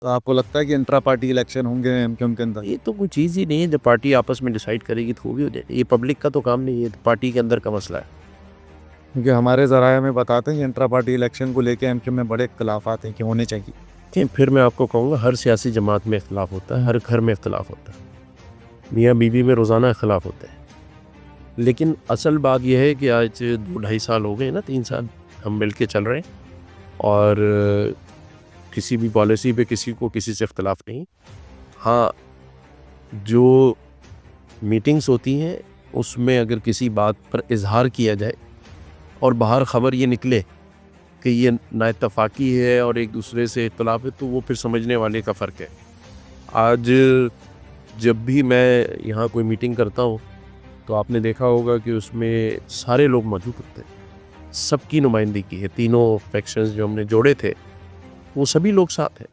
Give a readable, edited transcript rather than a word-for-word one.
तो आपको लगता है कि इंट्रा पार्टी इलेक्शन होंगे एमक्यूएम के अंदर? ये तो कोई चीज़ ही नहीं है, जब पार्टी आपस में डिसाइड करेगी तो वो भी हो जाएगी। ये पब्लिक का तो काम नहीं है, ये तो पार्टी के अंदर का मसला है। क्योंकि हमारे ज़राए में बताते हैं कि इंट्रा पार्टी इलेक्शन को लेके एमक्यूएम में बड़े इख्तिलाफ़ात हैं कि होने चाहिए। कि फिर मैं आपको कहूँगा, हर सियासी जमात में इख्तिलाफ़ होता है, हर घर में इख्तिलाफ़ होता है, मियाँ बीवी में रोज़ाना इख्तिलाफ़ होते हैं। लेकिन असल बात यह है कि आज 2 ढाई साल हो गए ना, 3 साल हम मिल के चल रहे हैं और किसी भी पॉलिसी पे किसी को किसी से इख्तिलाफ़ नहीं। हाँ, जो मीटिंग्स होती हैं उसमें अगर किसी बात पर इज़हार किया जाए और बाहर ख़बर ये निकले कि ये नाइत्तफ़ाक़ी है और एक दूसरे से इख्तिलाफ़ है, तो वो फिर समझने वाले का फ़र्क है। आज जब भी मैं यहाँ कोई मीटिंग करता हूँ तो आपने देखा होगा कि उसमें सारे लोग मौजूद होते हैं, सबकी नुमाइंदगी है। तीनों फैक्शंस जो हमने जोड़े थे वो सभी लोग साथ हैं।